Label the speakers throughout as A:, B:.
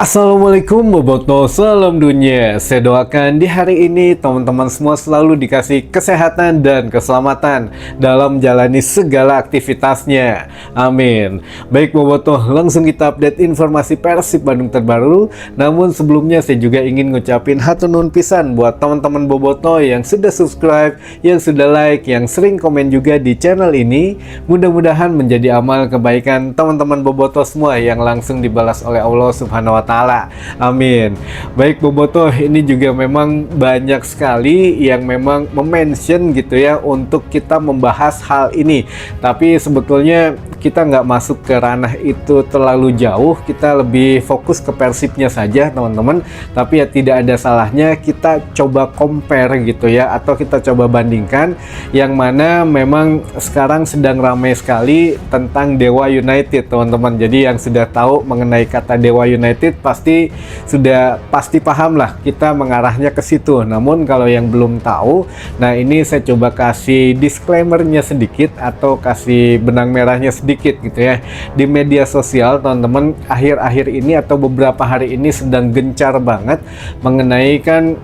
A: Assalamualaikum Boboto, salam dunia. Saya doakan di hari ini teman-teman semua selalu dikasih kesehatan dan keselamatan dalam jalani segala aktivitasnya. Amin. Baik Boboto, langsung kita update informasi Persib Bandung terbaru. Namun sebelumnya saya juga ingin ngucapin hatur nuhun pisan buat teman-teman Boboto yang sudah subscribe, yang sudah like, yang sering komen juga di channel ini. Mudah-mudahan menjadi amal kebaikan teman-teman Boboto semua yang langsung dibalas oleh Allah Subhanahu wa Ta'ala. Amin. Baik Boboto, ini juga memang banyak sekali yang memang mention gitu ya untuk kita membahas hal ini. Tapi sebetulnya kita nggak masuk ke ranah itu terlalu jauh, kita lebih fokus ke Persibnya saja teman-teman. Tapi ya tidak ada salahnya kita coba compare gitu ya, atau kita coba bandingkan yang mana memang sekarang sedang ramai sekali tentang Dewa United teman-teman. Jadi yang sudah tahu mengenai kata Dewa United pasti paham lah kita mengarahnya ke situ. Namun kalau yang belum tahu, nah ini saya coba kasih disclaimernya sedikit atau kasih benang merahnya sedikit gitu ya. Di media sosial teman-teman akhir-akhir ini atau beberapa hari ini sedang gencar banget mengenai kan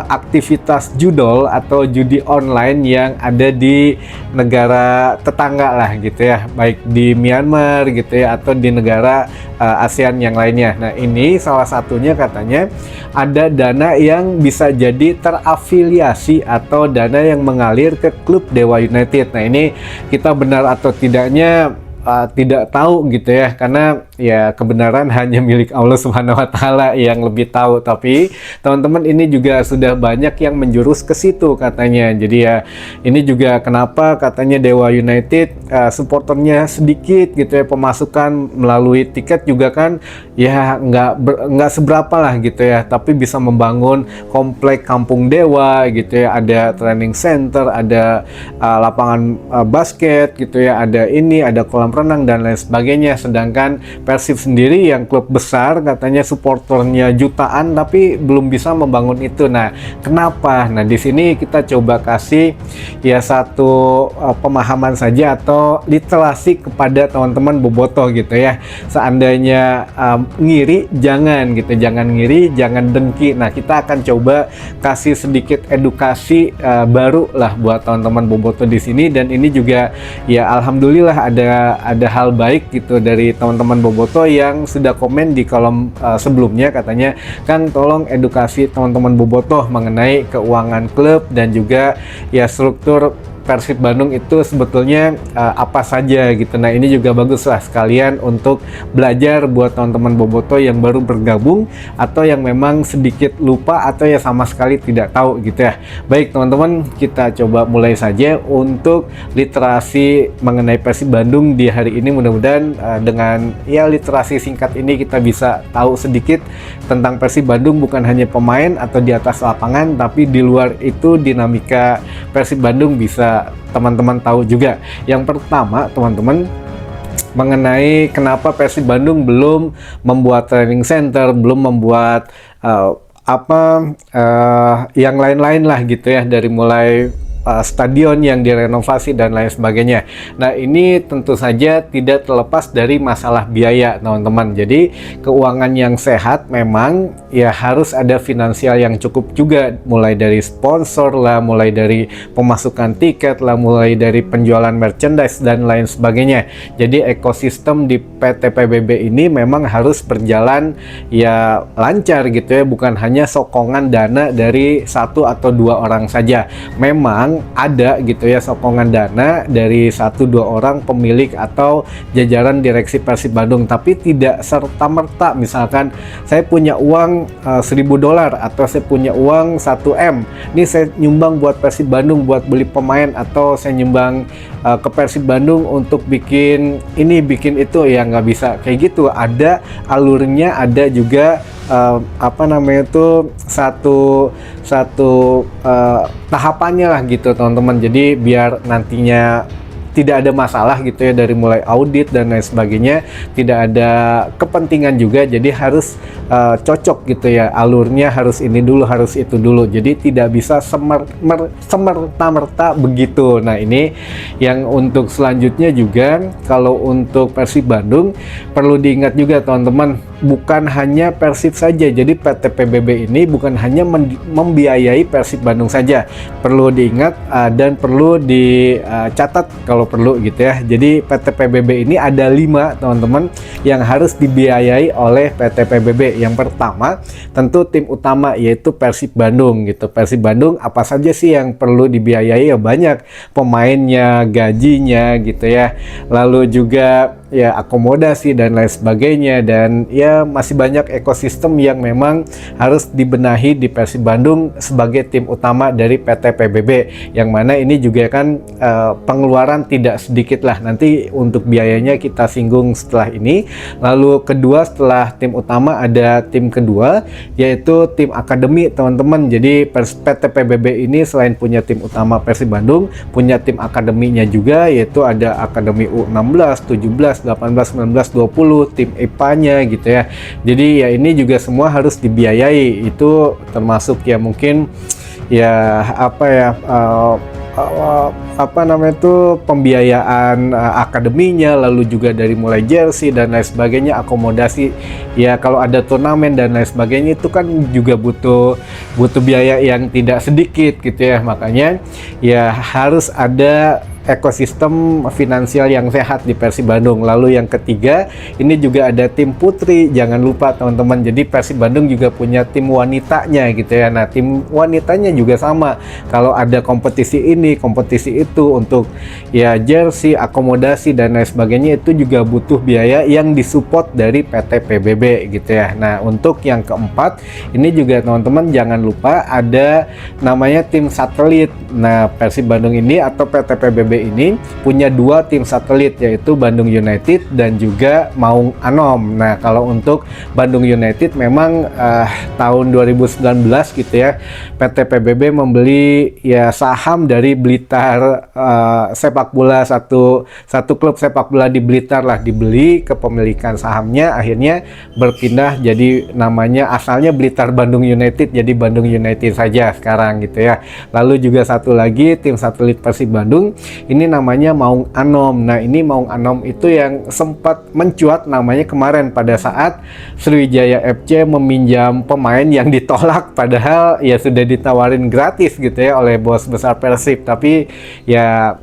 A: aktivitas judol atau judi online yang ada di negara tetangga lah gitu ya, baik di Myanmar gitu ya atau di negara ASEAN yang lainnya. Nah ini salah satunya katanya ada dana yang bisa jadi terafiliasi atau dana yang mengalir ke klub Dewa United. Nah ini kita benar atau tidaknya tidak tahu gitu ya, karena ya kebenaran hanya milik Allah Subhanahu wa Ta'ala yang lebih tahu. Tapi teman-teman ini juga sudah banyak yang menjurus ke situ katanya. Jadi ya ini juga kenapa katanya Dewa United supporternya sedikit gitu ya, pemasukan melalui tiket juga kan ya nggak seberapa lah gitu ya, tapi bisa membangun komplek Kampung Dewa gitu ya, ada training center, ada lapangan basket gitu ya, ada ini, ada kolam renang dan lain sebagainya. Sedangkan Persib sendiri yang klub besar katanya supporternya jutaan tapi belum bisa membangun itu. Nah, kenapa? Nah, di sini kita coba kasih ya satu pemahaman saja atau literasi kepada teman-teman Boboto gitu ya. Seandainya ngiri jangan gitu, jangan ngiri, jangan dengki. Nah, kita akan coba kasih sedikit edukasi baru lah buat teman-teman Boboto di sini. Dan ini juga ya alhamdulillah ada hal baik gitu dari teman-teman Boboto yang sudah komen di kolom sebelumnya, katanya kan tolong edukasi teman-teman Boboto mengenai keuangan klub dan juga ya struktur Persib Bandung itu sebetulnya apa saja gitu. Nah ini juga bagus lah sekalian untuk belajar buat teman-teman Boboto yang baru bergabung atau yang memang sedikit lupa atau ya sama sekali tidak tahu gitu ya. Baik teman-teman, kita coba mulai saja untuk literasi mengenai Persib Bandung di hari ini. Mudah-mudahan dengan ya literasi singkat ini kita bisa tahu sedikit tentang Persib Bandung, bukan hanya pemain atau di atas lapangan, tapi di luar itu dinamika Persib Bandung bisa teman-teman tahu juga. Yang pertama teman-teman, mengenai kenapa Persib Bandung belum membuat training center, belum membuat yang lain-lain lah gitu ya, dari mulai stadion yang direnovasi dan lain sebagainya. Nah ini tentu saja tidak terlepas dari masalah biaya teman-teman. Jadi keuangan yang sehat memang ya harus ada finansial yang cukup juga, mulai dari sponsor lah, mulai dari pemasukan tiket lah, mulai dari penjualan merchandise dan lain sebagainya. Jadi ekosistem di PT PBB ini memang harus berjalan ya lancar gitu ya, bukan hanya sokongan dana dari satu atau dua orang saja. Memang ada gitu ya sokongan dana dari 1-2 orang pemilik atau jajaran direksi Persib Bandung, tapi tidak serta-merta misalkan saya punya uang $1.000 atau saya punya uang 1M, ini saya nyumbang buat Persib Bandung buat beli pemain, atau saya nyumbang ke Persib Bandung untuk bikin ini bikin itu, ya nggak bisa kayak gitu. Ada alurnya, ada juga satu tahapannya lah gitu teman-teman. Jadi biar nantinya tidak ada masalah gitu ya, dari mulai audit dan lain sebagainya, tidak ada kepentingan juga. Jadi harus cocok gitu ya, alurnya harus ini dulu, harus itu dulu, jadi tidak bisa semerta-merta begitu. Nah ini yang untuk selanjutnya juga, kalau untuk Persib Bandung perlu diingat juga teman-teman, bukan hanya Persib saja. Jadi PT PBB ini bukan hanya membiayai Persib Bandung saja, perlu diingat dan perlu dicatat kalau perlu gitu ya. Jadi PT PBB ini ada 5 teman-teman yang harus dibiayai oleh PT PBB. Yang pertama tentu tim utama, yaitu Persib Bandung gitu. Persib Bandung apa saja sih yang perlu dibiayai? Ya banyak, pemainnya, gajinya gitu ya, lalu juga ya akomodasi dan lain sebagainya, dan ya masih banyak ekosistem yang memang harus dibenahi di Persib Bandung sebagai tim utama dari PT PBB, yang mana ini juga kan pengeluaran tidak sedikit lah. Nanti untuk biayanya kita singgung setelah ini. Lalu kedua, setelah tim utama ada tim kedua, yaitu tim akademi teman-teman. Jadi PT PBB ini selain punya tim utama Persib Bandung, punya tim akademinya juga, yaitu ada akademi U16, 17, 18, 19, 20, tim IPA-nya gitu ya. Jadi ya ini juga semua harus dibiayai. Itu termasuk ya mungkin ya apa namanya itu pembiayaan akademinya, lalu juga dari mulai jersey dan lain sebagainya, akomodasi ya, kalau ada turnamen dan lain sebagainya itu kan juga butuh biaya yang tidak sedikit gitu ya. Makanya ya harus ada ekosistem finansial yang sehat di Persib Bandung. Lalu yang ketiga, ini juga ada tim putri, jangan lupa teman-teman. Jadi Persib Bandung juga punya tim wanitanya gitu ya. Nah tim wanitanya juga sama, kalau ada kompetisi ini, kompetisi itu, untuk ya jersey, akomodasi dan lain sebagainya, itu juga butuh biaya yang disupport dari PT PBB gitu ya. Nah untuk yang keempat, ini juga teman-teman jangan lupa ada namanya tim satelit. Nah Persib Bandung ini atau PT PBB ini punya 2 tim satelit, yaitu Bandung United dan juga Maung Anom. Nah kalau untuk Bandung United memang tahun 2019 gitu ya, PT PBB membeli ya saham dari Blitar sepak bola, satu klub sepak bola di Blitar lah, dibeli, kepemilikan sahamnya akhirnya berpindah jadi namanya asalnya Blitar Bandung United, jadi Bandung United saja sekarang gitu ya. Lalu juga satu lagi tim satelit Persib Bandung, ini namanya Maung Anom. Nah ini Maung Anom itu yang sempat mencuat namanya kemarin pada saat Sriwijaya FC meminjam pemain yang ditolak, padahal ya sudah ditawarin gratis gitu ya oleh bos besar Persib, tapi ya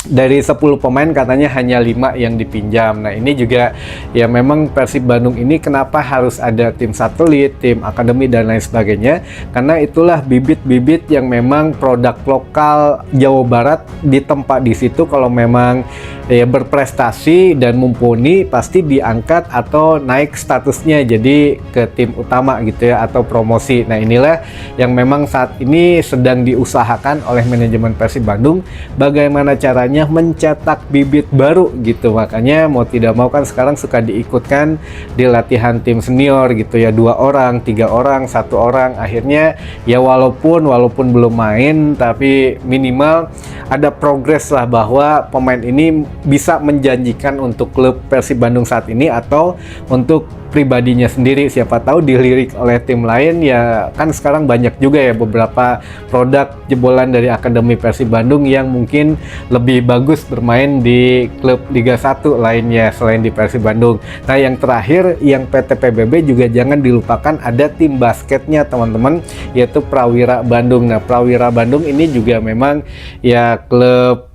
A: dari 10 pemain katanya hanya 5 yang dipinjam. Nah ini juga ya memang Persib Bandung ini kenapa harus ada tim satelit, tim akademi dan lain sebagainya, karena itulah bibit-bibit yang memang produk lokal Jawa Barat ditempa di situ. Kalau memang ya berprestasi dan mumpuni, pasti diangkat atau naik statusnya jadi ke tim utama gitu ya, atau promosi. Nah inilah yang memang saat ini sedang diusahakan oleh manajemen Persib Bandung, bagaimana caranya mencetak bibit baru gitu. Makanya mau tidak mau kan sekarang suka diikutkan di latihan tim senior gitu ya, 2 orang, 3 orang, 1 orang. Akhirnya ya walaupun belum main, tapi minimal ada progres lah bahwa pemain ini bisa menjanjikan untuk klub Persib Bandung saat ini atau untuk pribadinya sendiri. Siapa tahu dilirik oleh tim lain ya, kan sekarang banyak juga ya beberapa produk jebolan dari Akademi Persib Bandung yang mungkin lebih bagus bermain di klub Liga 1 lainnya selain di Persib Bandung. Nah yang terakhir, yang PT PBB juga jangan dilupakan ada tim basketnya teman-teman, yaitu Prawira Bandung. Nah Prawira Bandung ini juga memang ya klub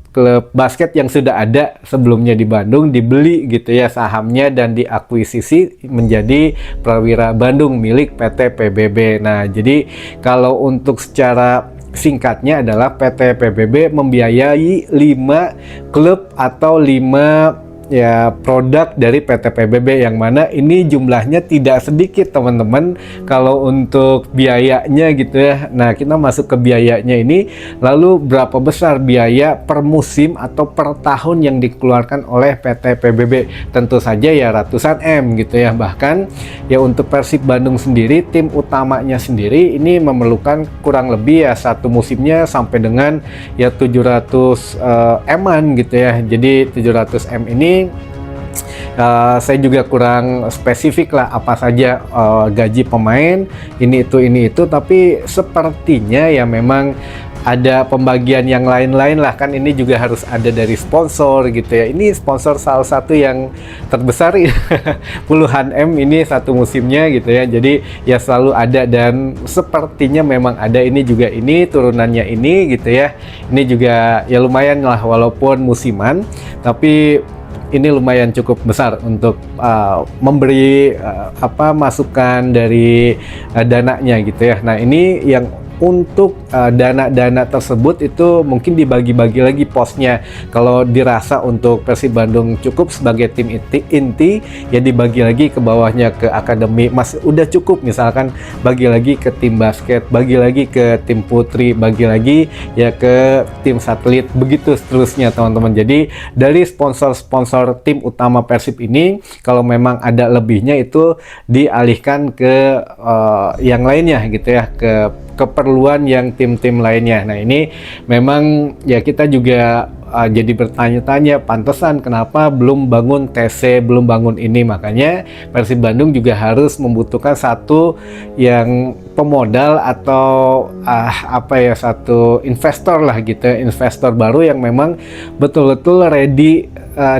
A: basket yang sudah ada sebelumnya di Bandung, dibeli gitu ya sahamnya dan diakuisisi menjadi Prawira Bandung milik PT PBB. Nah jadi kalau untuk secara singkatnya adalah PT PBB membiayai 5 klub atau 5 ya produk dari PT PBB, yang mana ini jumlahnya tidak sedikit teman-teman kalau untuk biayanya gitu ya. Nah kita masuk ke biayanya ini, lalu berapa besar biaya per musim atau per tahun yang dikeluarkan oleh PT PBB? Tentu saja ya ratusan M gitu ya. Bahkan ya untuk Persib Bandung sendiri, tim utamanya sendiri ini memerlukan kurang lebih ya satu musimnya sampai dengan ya 700 M-an gitu ya. Jadi 700 M ini Saya juga kurang spesifik lah apa saja gaji pemain ini itu, tapi sepertinya ya memang ada pembagian yang lain-lain lah, kan ini juga harus ada dari sponsor gitu ya. Ini sponsor salah satu yang terbesar ya, puluhan M ini satu musimnya gitu ya. Jadi ya selalu ada, dan sepertinya memang ada ini juga, ini turunannya ini gitu ya. Ini juga ya lumayan lah walaupun musiman, tapi ini lumayan cukup besar untuk memberi masukan dari dananya gitu ya. Nah, ini yang untuk dana-dana tersebut itu mungkin dibagi-bagi lagi posnya. Kalau dirasa untuk Persib Bandung cukup sebagai tim inti, ya dibagi lagi ke bawahnya ke akademi. Mas udah cukup, misalkan bagi lagi ke tim basket, bagi lagi ke tim putri, bagi lagi ya ke tim satelit, begitu seterusnya teman-teman. Jadi dari sponsor-sponsor tim utama Persib ini, kalau memang ada lebihnya itu dialihkan ke yang lainnya gitu ya, ke keperluan yang tim-tim lainnya. Nah, ini memang ya kita juga jadi bertanya-tanya, pantesan kenapa belum bangun TC, belum bangun ini. Makanya Persib Bandung juga harus membutuhkan satu yang pemodal atau satu investor lah gitu, investor baru yang memang betul-betul ready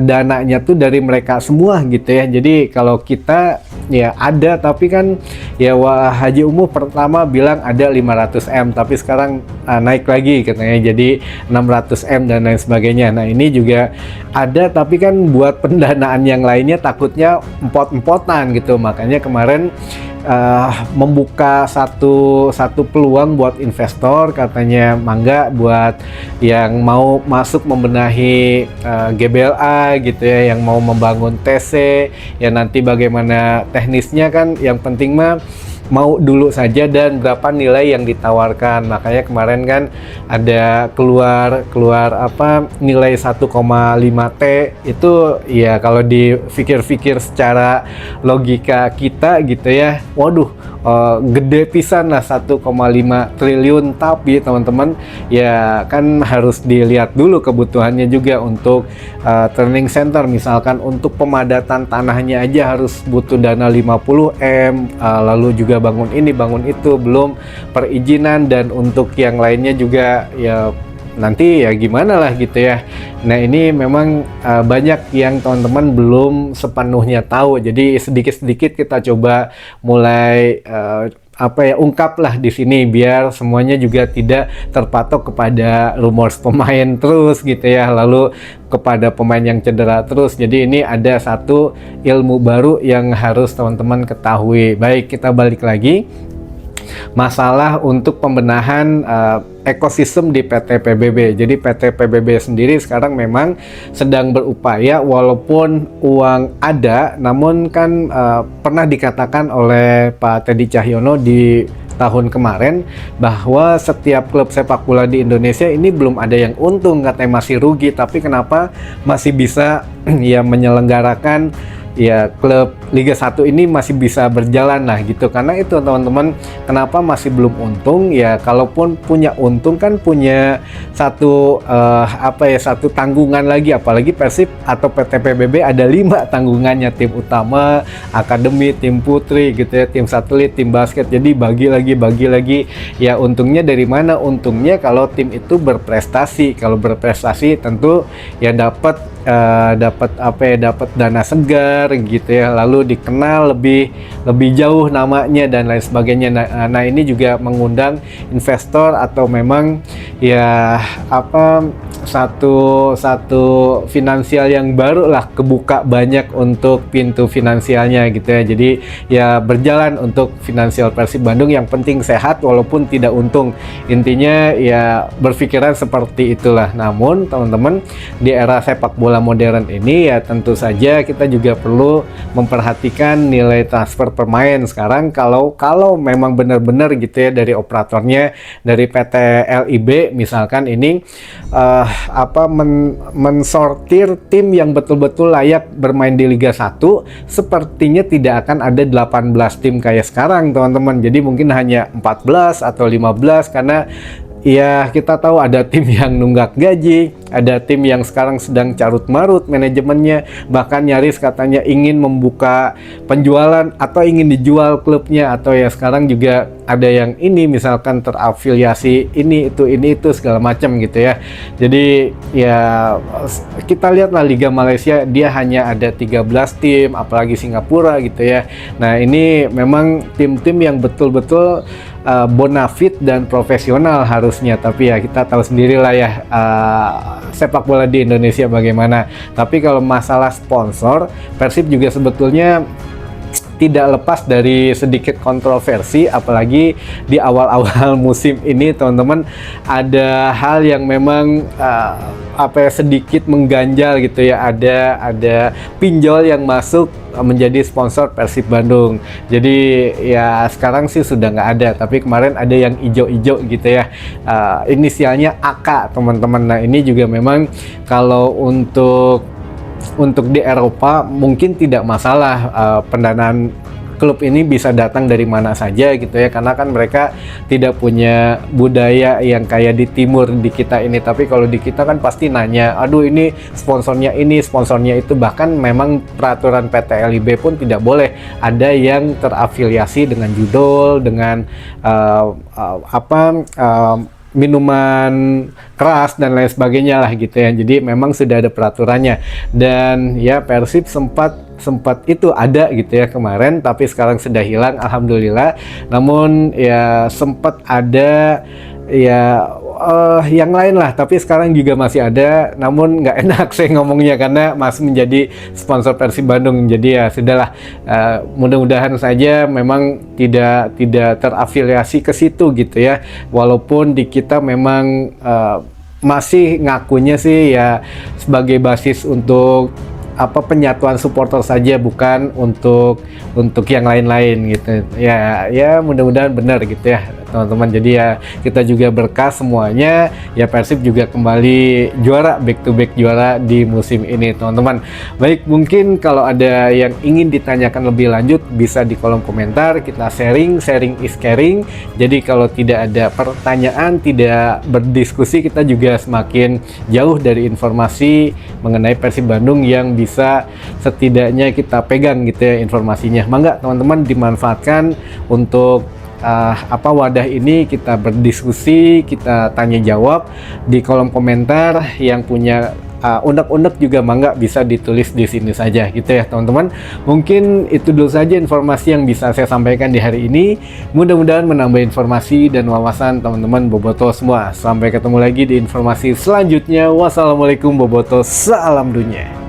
A: dananya tuh dari mereka semua gitu ya. Jadi kalau kita ya ada, tapi kan ya Haji Umuh pertama bilang ada 500M, tapi sekarang naik lagi katanya jadi 600M dan lain sebagainya. Nah, ini juga ada, tapi kan buat pendanaan yang lainnya takutnya empot-empotan gitu. Makanya kemarin membuka satu peluang buat investor, katanya mangga buat yang mau masuk membenahi GBLA gitu ya, yang mau membangun TC ya, nanti bagaimana teknisnya kan yang penting mah mau dulu saja dan berapa nilai yang ditawarkan. Makanya kemarin kan ada keluar nilai 1,5T itu ya, kalau dipikir-pikir secara logika kita gitu ya, waduh, gede pisan lah 1,5 triliun. Tapi teman-teman ya kan harus dilihat dulu kebutuhannya juga untuk training center, misalkan untuk pemadatan tanahnya aja harus butuh dana 50M, lalu juga bangun ini bangun itu, belum perizinan, dan untuk yang lainnya juga ya nanti ya gimana lah gitu ya. Nah, ini memang banyak yang teman-teman belum sepenuhnya tahu, jadi sedikit-sedikit kita coba mulai ungkap lah di sini biar semuanya juga tidak terpatok kepada rumors pemain terus gitu ya, lalu kepada pemain yang cedera terus. Jadi ini ada satu ilmu baru yang harus teman-teman ketahui. Baik, kita balik lagi masalah untuk pembenahan ekosistem di PT PBB. Jadi PT PBB sendiri sekarang memang sedang berupaya, walaupun uang ada, namun kan pernah dikatakan oleh Pak Teddy Cahyono di tahun kemarin bahwa setiap klub sepak bola di Indonesia ini belum ada yang untung, katanya masih rugi, tapi kenapa masih bisa ya menyelenggarakan ya klub Liga 1 ini masih bisa berjalan lah gitu. Karena itu teman-teman, kenapa masih belum untung ya, kalaupun punya untung kan punya satu satu tanggungan lagi, apalagi Persib atau PT PBB ada 5 tanggungannya, tim utama, akademi, tim putri gitu ya, tim satelit, tim basket. Jadi bagi lagi ya, untungnya dari mana? Untungnya kalau tim itu berprestasi. Kalau berprestasi tentu ya dapat dana segar gitu ya, lalu dikenal lebih jauh namanya dan lain sebagainya. Nah, ini juga mengundang investor atau memang ya satu finansial yang baru lah, kebuka banyak untuk pintu finansialnya gitu ya. Jadi ya berjalan untuk finansial Persib Bandung, yang penting sehat walaupun tidak untung. Intinya ya berpikiran seperti itulah. Namun teman-teman, di era sepak bola modern ini ya tentu saja kita juga perlu memperhatikan nilai transfer pemain sekarang. Kalau memang benar-benar gitu ya dari operatornya, dari PT LIB misalkan ini mensortir tim yang betul-betul layak bermain di Liga 1, sepertinya tidak akan ada 18 tim kayak sekarang teman-teman. Jadi mungkin hanya 14 atau 15, karena ya kita tahu ada tim yang nunggak gaji, ada tim yang sekarang sedang carut marut manajemennya, bahkan nyaris katanya ingin membuka penjualan atau ingin dijual klubnya, atau ya sekarang juga ada yang ini misalkan terafiliasi ini itu segala macam gitu ya. Jadi ya kita lihatlah Liga Malaysia, dia hanya ada 13 tim, apalagi Singapura gitu ya. Nah ini memang tim-tim yang betul-betul bonafit dan profesional harusnya, tapi ya kita tahu sendirilah ya sepak bola di Indonesia bagaimana. Tapi kalau masalah sponsor, Persib juga sebetulnya tidak lepas dari sedikit kontroversi, apalagi di awal-awal musim ini teman-teman, ada hal yang memang sedikit mengganjal gitu ya. Ada pinjol yang masuk menjadi sponsor Persib Bandung. Jadi ya sekarang sih sudah nggak ada, tapi kemarin ada yang ijo-ijo gitu ya, inisialnya AK teman-teman. Nah ini juga memang kalau untuk di Eropa mungkin tidak masalah, pendanaan klub ini bisa datang dari mana saja gitu ya, karena kan mereka tidak punya budaya yang kayak di timur di kita ini. Tapi kalau di kita kan pasti nanya, aduh ini sponsornya itu, bahkan memang peraturan PT LIB pun tidak boleh ada yang terafiliasi dengan judul, dengan minuman keras dan lain sebagainya lah gitu ya. Jadi memang sudah ada peraturannya, dan ya Persib sempat itu ada gitu ya kemarin, tapi sekarang sudah hilang alhamdulillah. Namun ya sempat ada ya yang lain lah, tapi sekarang juga masih ada, namun nggak enak saya ngomongnya karena masih menjadi sponsor Persib Bandung. Jadi ya sudahlah, mudah-mudahan saja memang tidak terafiliasi ke situ gitu ya, walaupun di kita memang masih ngakunya sih ya sebagai basis untuk penyatuan supporter saja, bukan untuk yang lain-lain gitu ya. Mudah-mudahan benar gitu ya teman-teman. Jadi ya kita juga berkah semuanya ya, Persib juga kembali juara, back to back juara di musim ini teman-teman. Baik, mungkin kalau ada yang ingin ditanyakan lebih lanjut bisa di kolom komentar, kita sharing is caring. Jadi kalau tidak ada pertanyaan, tidak berdiskusi, kita juga semakin jauh dari informasi mengenai Persib Bandung yang bisa setidaknya kita pegang gitu ya informasinya. Mangga teman-teman dimanfaatkan untuk wadah ini, kita berdiskusi, kita tanya jawab di kolom komentar. Yang punya unek-unek juga mangga bisa ditulis di sini saja gitu ya teman-teman. Mungkin itu dulu saja informasi yang bisa saya sampaikan di hari ini. Mudah-mudahan menambah informasi dan wawasan teman-teman boboto semua. Sampai ketemu lagi di informasi selanjutnya. Wassalamualaikum boboto, salam dunia.